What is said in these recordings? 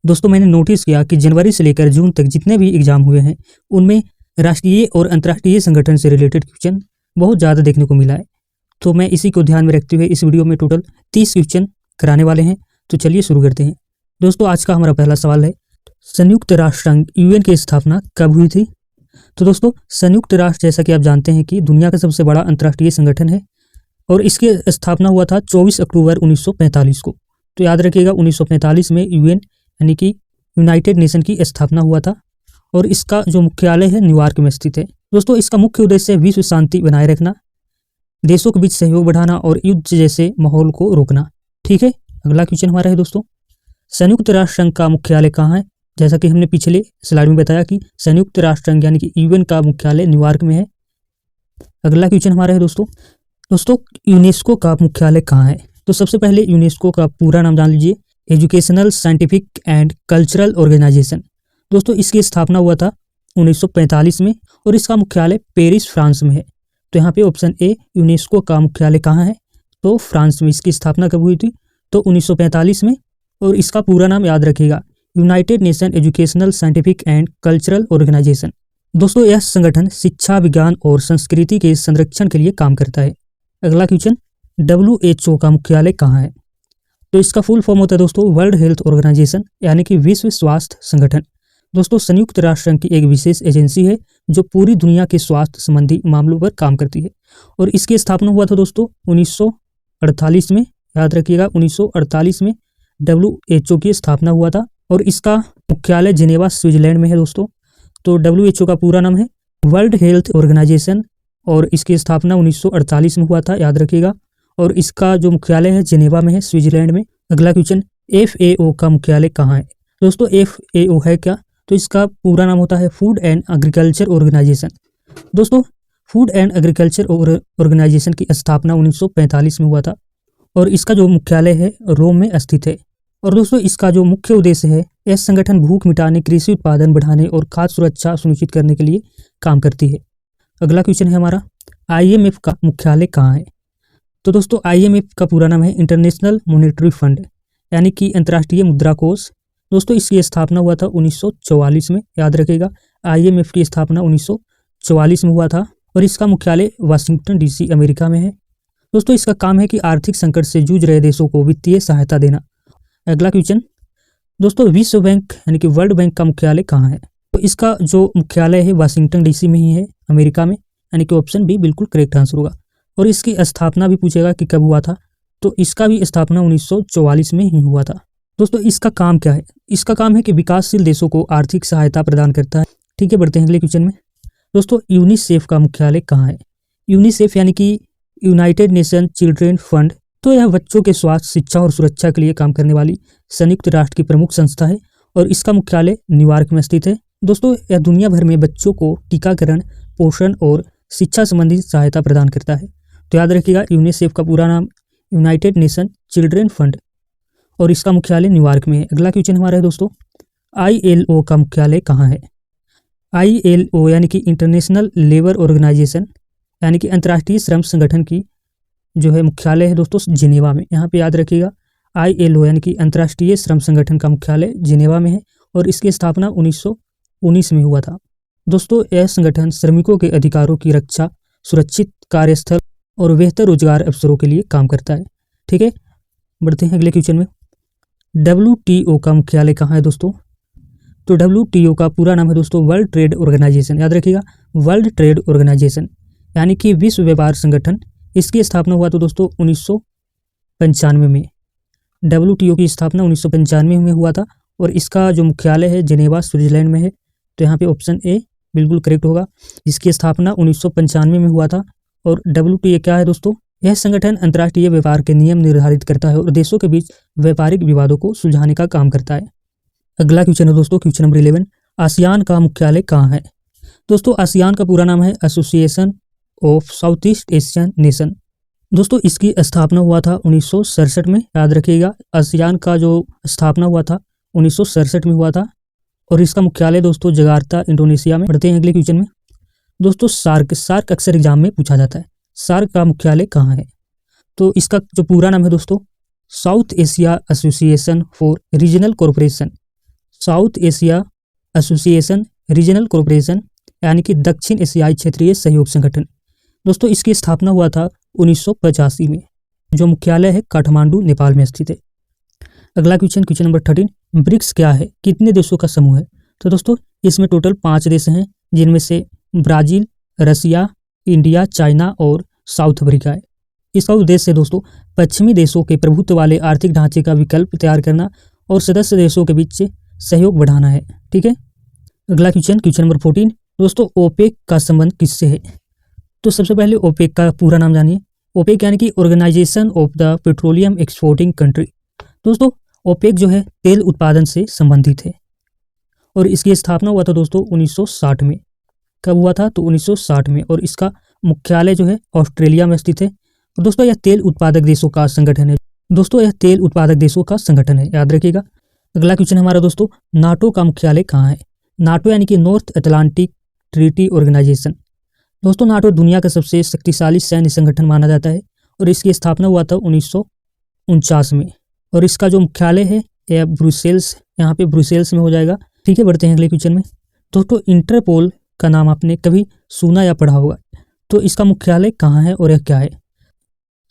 दोस्तों मैंने नोटिस किया कि जनवरी से लेकर जून तक जितने भी एग्जाम हुए हैं उनमें राष्ट्रीय और अंतर्राष्ट्रीय संगठन से रिलेटेड क्वेश्चन बहुत ज़्यादा देखने को मिला है। तो मैं इसी को ध्यान में रखते हुए इस वीडियो में टोटल 30 क्वेश्चन कराने वाले हैं। तो चलिए शुरू करते हैं। दोस्तों आज का हमारा पहला सवाल है, संयुक्त राष्ट्र संघ यूएन की स्थापना कब हुई थी? तो दोस्तों संयुक्त राष्ट्र जैसा कि आप जानते हैं कि दुनिया का सबसे बड़ा अंतर्राष्ट्रीय संगठन है और इसकी स्थापना हुआ था 24 अक्टूबर 1945 को। तो याद रखिएगा 1945 में यूएन यानी कि यूनाइटेड नेशन की स्थापना हुआ था और इसका जो मुख्यालय है न्यूयॉर्क में स्थित है। दोस्तों इसका मुख्य उद्देश्य विश्व शांति बनाए रखना, देशों के बीच सहयोग बढ़ाना और युद्ध जैसे माहौल को रोकना। ठीक है, अगला क्वेश्चन हमारा है दोस्तों, संयुक्त राष्ट्र संघ का मुख्यालय कहाँ है? जैसा कि हमने पिछले स्लाइड में बताया कि संयुक्त राष्ट्र संघ यानी कि यूएन का मुख्यालय न्यूयॉर्क में है। अगला क्वेश्चन हमारा है दोस्तों यूनेस्को का मुख्यालय कहाँ है? तो सबसे पहले यूनेस्को का पूरा नाम जान लीजिए, educational scientific and cultural organization. दोस्तों इसकी स्थापना हुआ था 1945 में और इसका मुख्यालय पेरिस फ्रांस में है। तो यहाँ पे ऑप्शन ए, यूनेस्को का मुख्यालय कहाँ है? तो फ्रांस में। इसकी स्थापना कब हुई थी? तो 1945 में। और इसका पूरा नाम याद रखिएगा, United Nation educational scientific and cultural organization. दोस्तों यह संगठन शिक्षा, विज्ञान और संस्कृति के संरक्षण के लिए काम करता है। अगला क्वेश्चन, WHO का मुख्यालय कहाँ है? तो इसका फुल फॉर्म होता है दोस्तों वर्ल्ड हेल्थ ऑर्गेनाइजेशन यानी कि विश्व स्वास्थ्य संगठन। दोस्तों संयुक्त राष्ट्र संघ की एक विशेष एजेंसी है जो पूरी दुनिया के स्वास्थ्य संबंधी मामलों पर काम करती है और इसकी स्थापना हुआ था दोस्तों 1948 में। याद रखिएगा 1948 में WHO की स्थापना हुआ था और इसका मुख्यालय जिनेवा स्विट्जरलैंड में है दोस्तों। तो WHO का पूरा नाम है वर्ल्ड हेल्थ ऑर्गेनाइजेशन और इसकी स्थापना 1948 में हुआ था, याद रखिएगा। और इसका जो मुख्यालय है जिनेवा में है, स्विट्जरलैंड में। अगला क्वेश्चन, FAO का मुख्यालय कहाँ है? दोस्तों FAO है क्या? तो इसका पूरा नाम होता है फूड एंड एग्रीकल्चर ऑर्गेनाइजेशन। दोस्तों फूड एंड एग्रीकल्चर ऑर्गेनाइजेशन की स्थापना 1945 में हुआ था और इसका जो मुख्यालय है रोम में स्थित है। और दोस्तों इसका जो मुख्य उद्देश्य है, यह संगठन भूख मिटाने, कृषि उत्पादन बढ़ाने और खाद्य सुरक्षा सुनिश्चित करने के लिए काम करती है। अगला क्वेश्चन है हमारा, IMF का मुख्यालय कहाँ है? तो दोस्तों IMF का पूरा नाम है इंटरनेशनल मॉनेटरी फंड यानी कि अंतर्राष्ट्रीय मुद्रा कोष। दोस्तों इसकी स्थापना हुआ था 1944 में। याद रखिएगा IMF की स्थापना 1944 में हुआ था और इसका मुख्यालय वाशिंगटन DC अमेरिका में है। दोस्तों इसका काम है कि आर्थिक संकट से जूझ रहे देशों को वित्तीय सहायता देना। अगला क्वेश्चन, दोस्तों विश्व बैंक यानी कि वर्ल्ड बैंक का मुख्यालय कहाँ है? तो इसका जो मुख्यालय है वाशिंगटन DC में ही है, अमेरिका में, यानी कि ऑप्शन बी बिल्कुल करेक्ट आंसर होगा। और इसकी स्थापना भी पूछेगा कि कब हुआ था, तो इसका भी स्थापना 1944 में ही हुआ था। दोस्तों इसका काम क्या है? इसका काम है कि विकासशील देशों को आर्थिक सहायता प्रदान करता है। ठीक है, बढ़ते हैं अगले क्वेश्चन में। दोस्तों यूनिसेफ का मुख्यालय कहाँ है? यूनिसेफ यानी कि यूनाइटेड नेशन चिल्ड्रेन फंड। तो यह बच्चों के स्वास्थ्य, शिक्षा और सुरक्षा के लिए काम करने वाली संयुक्त राष्ट्र की प्रमुख संस्था है और इसका मुख्यालय न्यूयॉर्क में स्थित है। दोस्तों यह दुनिया भर में बच्चों को टीकाकरण, पोषण और शिक्षा संबंधी सहायता प्रदान करता है। तो याद रखिएगा यूनिसेफ का पूरा नाम यूनाइटेड नेशन चिल्ड्रेन फंड और इसका मुख्यालय न्यूयॉर्क में है। अगला क्वेश्चन हमारा है दोस्तों, ILO का मुख्यालय कहाँ है? ILO यानी कि इंटरनेशनल लेबर ऑर्गेनाइजेशन यानी कि अंतर्राष्ट्रीय श्रम संगठन की जो है मुख्यालय है दोस्तों जिनेवा में। यहाँ पे याद रखिएगा ILO यानी कि अंतर्राष्ट्रीय श्रम संगठन का मुख्यालय जिनेवा में है और इसकी स्थापना 1919 में हुआ था। दोस्तों यह संगठन श्रमिकों के अधिकारों की रक्षा, सुरक्षित कार्यस्थल और बेहतर रोजगार अवसरों के लिए काम करता है। ठीक है, बढ़ते हैं अगले क्वेश्चन में। WTO का मुख्यालय कहाँ है दोस्तों? तो WTO का पूरा नाम है दोस्तों वर्ल्ड ट्रेड ऑर्गेनाइजेशन। याद रखिएगा वर्ल्ड ट्रेड ऑर्गेनाइजेशन यानी कि विश्व व्यापार संगठन। इसकी स्थापना हुआ तो दोस्तों 1995 में। WTO की स्थापना 1995 में हुआ था और इसका जो मुख्यालय है जिनेवा स्विट्जरलैंड में है। तो यहाँ पे ऑप्शन ए बिल्कुल करेक्ट होगा, जिसकी स्थापना 1995 में हुआ था। और WTO क्या है दोस्तों? यह संगठन अंतर्राष्ट्रीय व्यापार के नियम निर्धारित करता है और देशों के बीच व्यापारिक विवादों को सुलझाने का काम करता है। अगला क्वेश्चन है दोस्तों क्वेश्चन नंबर 11, आसियान का मुख्यालय कहाँ है? दोस्तों आसियान का पूरा नाम है association of south east Asian nation. दोस्तों इसकी स्थापना हुआ था 1967 में। याद रखिएगा आसियान का जो स्थापना हुआ था 1967 में हुआ था और इसका मुख्यालय दोस्तों जकार्ता इंडोनेशिया में। बढ़ते हैं अगले क्वेश्चन में। दोस्तों सार्क अक्सर एग्जाम में पूछा जाता है, सार्क का मुख्यालय कहाँ है? तो इसका जो पूरा नाम है दोस्तों south Asia association for regional corporation south Asia association regional corporation यानी कि दक्षिण एशियाई क्षेत्रीय सहयोग संगठन। दोस्तों इसकी स्थापना हुआ था 1985 में, जो मुख्यालय है काठमांडू नेपाल में स्थित है। अगला क्वेश्चन नंबर 13, ब्रिक्स क्या है, कितने देशों का समूह है? तो दोस्तों इसमें टोटल 5 देश हैं, जिनमें से ब्राजील, रसिया, इंडिया, चाइना और साउथ अफ्रीका है। इसका उद्देश्य है दोस्तों पश्चिमी देशों के प्रभुत्व वाले आर्थिक ढांचे का विकल्प तैयार करना और सदस्य देशों के बीच सहयोग बढ़ाना है। ठीक है। अगला क्वेश्चन नंबर 14, दोस्तों ओपेक का संबंध किससे है? तो सबसे पहले ओपेक का पूरा नाम जानिए। ओपेक यानी कि organization of the petroleum exporting country. दोस्तों ओपेक जो है तेल उत्पादन से संबंधित है और इसकी स्थापना हुआ था दोस्तों 1960 में। कब हुआ था? तो 1960 में। और इसका मुख्यालय जो है ऑस्ट्रेलिया में स्थित है। और दोस्तों यह तेल उत्पादक देशों का संगठन है। दोस्तों यह तेल उत्पादक देशों का संगठन है, याद रखिएगा। अगला क्वेश्चन हमारा दोस्तों, नाटो का मुख्यालय कहाँ है? नाटो यानी कि नॉर्थ अटलांटिक ट्रीटी ऑर्गेनाइजेशन। दोस्तों नाटो दुनिया का सबसे शक्तिशाली सैन्य संगठन माना जाता है और इसकी स्थापना हुआ था 1949 में। और इसका जो मुख्यालय है यह ब्रुसेल्स, यहाँ पे ब्रुसेल्स में हो जाएगा। ठीक है, बढ़ते हैं अगले क्वेश्चन में। दोस्तों इंटरपोल का नाम आपने कभी सुना या पढ़ा होगा, तो इसका मुख्यालय कहाँ है और यह क्या है?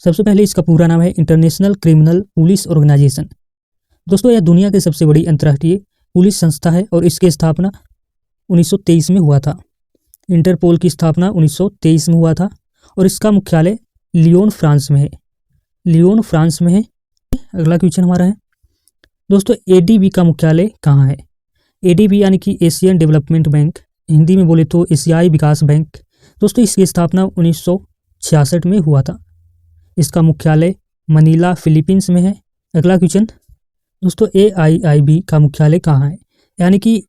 सबसे पहले इसका पूरा नाम है इंटरनेशनल क्रिमिनल पुलिस ऑर्गेनाइजेशन। दोस्तों यह दुनिया की सबसे बड़ी अंतर्राष्ट्रीय पुलिस संस्था है और इसकी स्थापना 1923 में हुआ था। इंटरपोल की स्थापना 1923 में हुआ था और इसका मुख्यालय लियोन फ्रांस में है। लियोन फ्रांस में है। अगला क्वेश्चन हमारा है दोस्तों, एडीबी का मुख्यालय कहाँ है? एडीबी यानी कि एशियन डेवलपमेंट बैंक, हिंदी में बोले तो एशियाई विकास बैंक। दोस्तों इसकी स्थापना 1966 में हुआ था। इसका मुख्यालय मनीला फिलीपींस में है। अगला क्वेश्चन दोस्तों, AIIB का मुख्यालय कहाँ है? यानी कि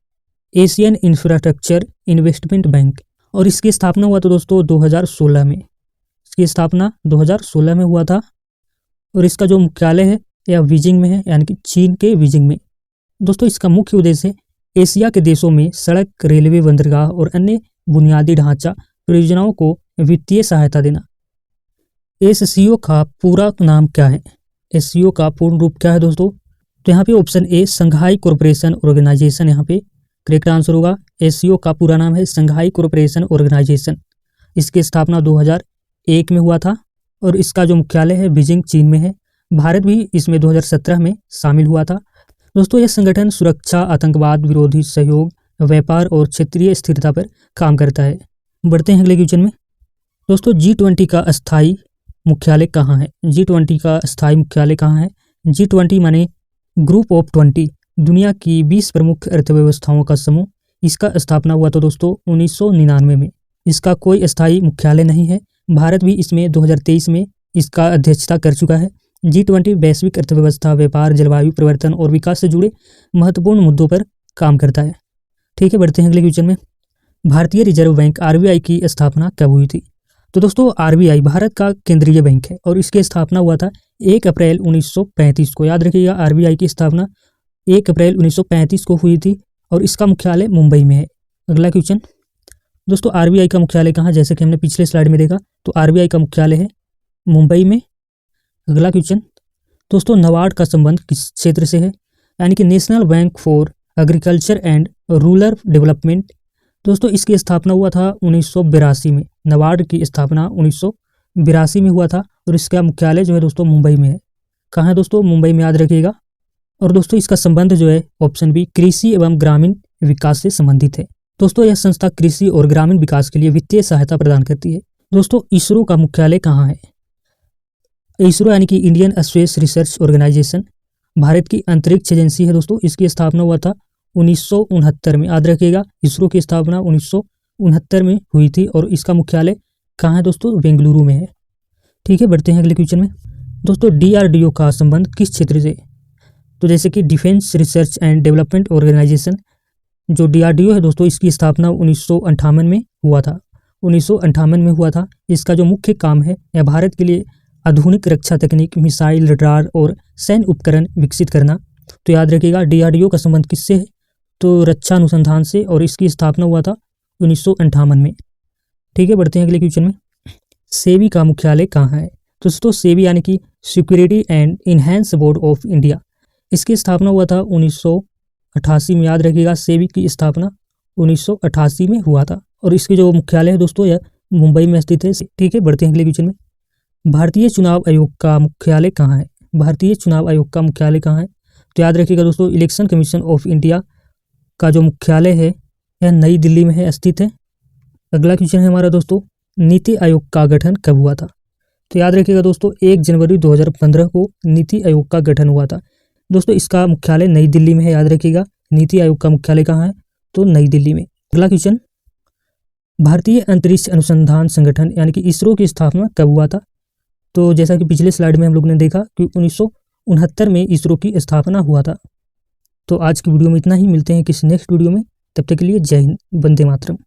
एशियन इंफ्रास्ट्रक्चर इन्वेस्टमेंट बैंक, और इसकी स्थापना हुआ था दोस्तों 2016 में। इसकी स्थापना 2016 में हुआ था और इसका जो मुख्यालय है यह बीजिंग में है, यानी कि चीन के बीजिंग में। दोस्तों इसका मुख्य उद्देश्य है एशिया के देशों में सड़क, रेलवे, बंदरगाह और अन्य बुनियादी ढांचा परियोजनाओं को वित्तीय सहायता देना। SCO का पूरा नाम क्या है? SCO का पूर्ण रूप क्या है दोस्तों? तो यहाँ पे option A Shanghai corporation organization यहाँ पे करेक्ट आंसर होगा। SCO का पूरा नाम है संघाई कॉरपोरेशन ऑर्गेनाइजेशन। इसकी स्थापना 2001 में हुआ था और इसका जो मुख्यालय है बीजिंग चीन में है। भारत भी इसमें 2017 में शामिल हुआ था। दोस्तों यह संगठन सुरक्षा, आतंकवाद विरोधी सहयोग, व्यापार और क्षेत्रीय स्थिरता पर काम करता है। बढ़ते हैं अगले क्वेश्चन में। दोस्तों G20 का अस्थायी मुख्यालय कहाँ है? G20 का अस्थायी मुख्यालय कहाँ है? G20 माने ग्रुप ऑफ 20, दुनिया की 20 प्रमुख अर्थव्यवस्थाओं का समूह। इसका स्थापना हुआ था दोस्तों 1999 में। इसका कोई अस्थायी मुख्यालय नहीं है। भारत भी इसमें 2023 में इसका अध्यक्षता कर चुका है। G20 वैश्विक अर्थव्यवस्था, व्यापार, जलवायु परिवर्तन और विकास से जुड़े महत्वपूर्ण मुद्दों पर काम करता है। ठीक है, बढ़ते हैं अगले क्वेश्चन में। भारतीय रिजर्व बैंक RBI की स्थापना कब हुई थी? तो दोस्तों RBI भारत का केंद्रीय बैंक है और इसकी स्थापना हुआ था 1 अप्रैल 1935 को। याद रखिएगा RBI की स्थापना 1 अप्रैल 1935 को हुई थी और इसका मुख्यालय मुंबई में है। अगला क्वेश्चन दोस्तों, RBI का मुख्यालय कहाँ? जैसे कि हमने पिछले स्लाइड में देखा तो RBI का मुख्यालय है मुंबई में। अगला क्वेश्चन दोस्तों, नाबार्ड का संबंध किस क्षेत्र से है? यानी कि national bank for agriculture and rural development. दोस्तों इसकी स्थापना हुआ था 1982 में। नाबार्ड की स्थापना 1982 में हुआ था और इसका मुख्यालय जो है दोस्तों मुंबई में है। कहाँ है दोस्तों? मुंबई में, याद रखिएगा। और दोस्तों इसका संबंध जो है ऑप्शन बी कृषि एवं ग्रामीण विकास से संबंधित है। दोस्तों यह संस्था कृषि और ग्रामीण विकास के लिए वित्तीय सहायता प्रदान करती है। दोस्तों इसरो का मुख्यालय कहाँ है? इसरो यानी कि इंडियन स्पेस रिसर्च ऑर्गेनाइजेशन भारत की अंतरिक्ष एजेंसी है। दोस्तों इसकी स्थापना हुआ था 1969 में। याद रखिएगा इसरो की स्थापना 1969 में हुई थी और इसका मुख्यालय कहाँ है दोस्तों? बेंगलुरु में है। ठीक है, बढ़ते हैं अगले क्वेश्चन में। दोस्तों DRDO का संबंध किस क्षेत्र से? तो जैसे कि defence research and development organization, जो DRDO है दोस्तों इसकी स्थापना 1958 में हुआ था। 1958 में हुआ था। इसका जो मुख्य काम है यह भारत के लिए आधुनिक रक्षा तकनीक, मिसाइल, रडार और सैन्य उपकरण विकसित करना। तो याद रखिएगा DRDO का संबंध किससे है? तो रक्षा अनुसंधान से, और इसकी स्थापना हुआ था 1958 में। ठीक है, बढ़ते हैं अगले क्वेश्चन में। सेबी का मुख्यालय कहाँ है? तो दोस्तों सेबी यानी कि security and enhance board of India, इसकी स्थापना हुआ था 1988 में, याद रखिएगा। सेबी की स्थापना 1988 में हुआ था और इसके जो मुख्यालय है दोस्तों यह मुंबई में स्थित है। ठीक है, बढ़ते हैं अगले क्वेश्चन में। भारतीय चुनाव आयोग का मुख्यालय कहाँ है? भारतीय चुनाव आयोग का मुख्यालय कहाँ है? तो याद रखिएगा दोस्तों, इलेक्शन कमीशन ऑफ इंडिया का जो मुख्यालय है यह नई दिल्ली में है, स्थित है। अगला क्वेश्चन है हमारा दोस्तों, नीति आयोग का गठन कब हुआ था? तो याद रखिएगा दोस्तों, 1 जनवरी 2015 को नीति आयोग का गठन हुआ था। दोस्तों इसका मुख्यालय नई दिल्ली में है, याद रखिएगा। नीति आयोग का मुख्यालय कहाँ है? तो नई दिल्ली में। अगला क्वेश्चन, भारतीय अंतरिक्ष अनुसंधान संगठन यानी कि इसरो की स्थापना कब हुआ था? तो जैसा कि पिछले स्लाइड में हम लोग ने देखा कि 1969 में इसरो की स्थापना हुआ था। तो आज की वीडियो में इतना ही, मिलते हैं किसी नेक्स्ट वीडियो में, तब तक के लिए जय हिंद, वंदे मातरम।